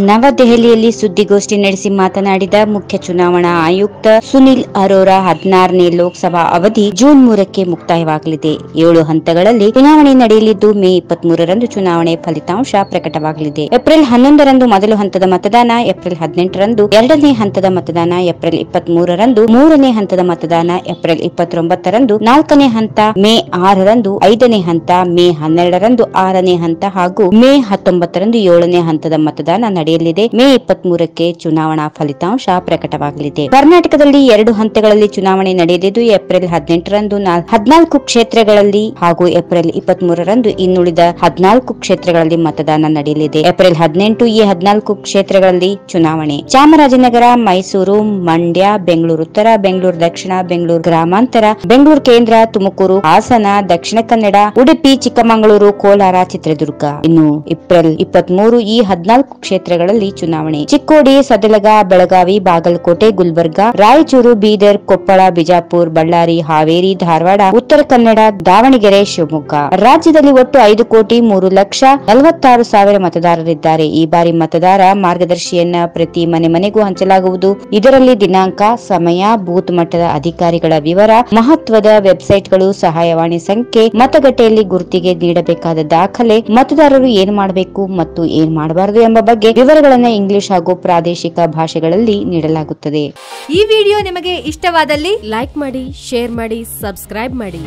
ನವದೆಹಲಿಯಲ್ಲಿ ಸುದ್ದಿಗೋಷ್ಠಿ ನಡೆಸಿ ಮಾತನಾಡಿದ ಮುಖ್ಯ ಚುನಾವಣಾ ಆಯುಕ್ತ ಸುನಿಲ್ ಅರೋರಾ 16ನೇ ಲೋಕಸಭಾ ಅವಧಿ ಜೂನ್ 3ಕ್ಕೆ ಮುಕ್ತಾಯವಾಗಲಿದೆ. 7 ಹಂತಗಳಲ್ಲಿ ಚುನಾವಣೆ ನಡೆಯಲಿದ್ದು ಮೇ 23ರಂದು ಚುನಾವಣೆ ಫಲಿತಾಂಶ ಪ್ರಕಟವಾಗಲಿದೆ. ಏಪ್ರಿಲ್ 11ರಂದು ಮೊದಲ ಹಂತದ ಮತದಾನ, ಏಪ್ರಿಲ್ 18ರಂದು ಎರಡನೇ ಹಂತದ ಮತದಾನ, ಏಪ್ರಿಲ್ 23ರಂದು ಮೂರನೇ ಹಂತದ ಮತದಾನ, ಏಪ್ರಿಲ್ 29ರಂದು 4ನೇ ಹಂತ, ಮೇ 6ರಂದು 5ನೇ ಹಂತ, ಮೇ 12ರಂದು 6ನೇ ಹಂತ ಹಾಗೂ ಮೇ 19ರಂದು 7ನೇ ಹಂತದ ಮತದಾನ ನಡೆಯಲಿದೆ. ಮೇ 23ಕ್ಕೆ ಚುನಾವಣಾ ಫಲಿತಾಂಶ ಪ್ರಕಟವಾಗಲಿದೆ. ಕರ್ನಾಟಕದಲ್ಲಿ 2 ಹಂತಗಳಲ್ಲಿ ಚುನಾವಣೆ ನಡೆಯಲಿದ್ದು ಏಪ್ರಿಲ್ 18ರಂದು 14 ಕ್ಷೇತ್ರಗಳಲ್ಲಿ ಹಾಗೂ ಏಪ್ರಿಲ್ 23ರಂದು ಇನ್ನುಳಿದ 14 ಕ್ಷೇತ್ರಗಳಲ್ಲಿ ಮತದಾನ ನಡೆಯಲಿದೆ. ಏಪ್ರಿಲ್ 18 ಈ 14 ಕ್ಷೇತ್ರಗಳಲ್ಲಿ ಚುನಾವಣೆ. ಚಾಮರಾಜನಗರ, ಮೈಸೂರು, ಮಂಡ್ಯ, ಬೆಂಗಳೂರು ಉತ್ತರ, ಬೆಂಗಳೂರು ದಕ್ಷಿಣ, ಬೆಂಗಳೂರು ಗ್ರಾಮಾಂತರ, ಬೆಂಗಳೂರು ಕೇಂದ್ರ, ತುಮಕೂರು, ಹಾಸನ, ದಕ್ಷಿಣ ಕನ್ನಡ, ಉಡುಪಿ, ಚಿಕ್ಕಮಗಳೂರು, ಕೋಲಾರ, ಚಿತ್ರದುರ್ಗ. ಇನ್ನು ಏಪ್ರಿಲ್ 23 ಈ 14 ಕ್ಷೇತ್ರಗಳಲ್ಲಿ ಚುನಾವಣೆ. ಚಿಕ್ಕೋಡಿ, ಸದಲಗ, ಬೆಳಗಾವಿ, ಬಾಗಲಕೋಟೆ, ಗುಲ್ಬರ್ಗಾ, ರಾಯಚೂರು, ಬೀದರ್, ಕೊಪ್ಪಳ, ಬಿಜಾಪುರ, ಬಳ್ಳಾರಿ, ಹಾವೇರಿ, ಧಾರವಾಡ, ಉತ್ತರ ಕನ್ನಡ, ದಾವಣಗೆರೆ, ಶಿವಮೊಗ್ಗ. ರಾಜ್ಯದಲ್ಲಿ ಒಟ್ಟು 5,40,46,000 ಮತದಾರರಿದ್ದಾರೆ. ಈ ಬಾರಿ ಮತದಾರ ಮಾರ್ಗದರ್ಶಿಯನ್ನ ಪ್ರತಿ ಮನೆಗೂ ಹಂಚಲಾಗುವುದು. ಇದರಲ್ಲಿ ದಿನಾಂಕ, ಸಮಯ, ಬೂತ್ ಮಟ್ಟದ ಅಧಿಕಾರಿಗಳ ವಿವರ, ಮಹತ್ವದ ವೆಬ್ಸೈಟ್ಗಳು, ಸಹಾಯವಾಣಿ ಸಂಖ್ಯೆ, ಮತಗಟ್ಟೆಯಲ್ಲಿ ಗುರುತಿಗೆ ನೀಡಬೇಕಾದ ದಾಖಲೆ, ಮತದಾರರು ಏನು ಮಾಡಬೇಕು ಮತ್ತು ಏನು ಮಾಡಬಾರದು ಎಂಬ ಬಗ್ಗೆ ವಿವರಗಳನ್ನು ಇಂಗ್ಲಿಷ್ ಹಾಗೂ ಪ್ರಾದೇಶಿಕ ಭಾಷೆಗಳಲ್ಲಿ ನೀಡಲಾಗುತ್ತದೆ. ಈ ವಿಡಿಯೋ ನಿಮಗೆ ಇಷ್ಟವಾದಲ್ಲಿ ಲೈಕ್ ಮಾಡಿ, ಶೇರ್ ಮಾಡಿ, ಸಬ್ಸ್ಕ್ರೈಬ್ ಮಾಡಿ.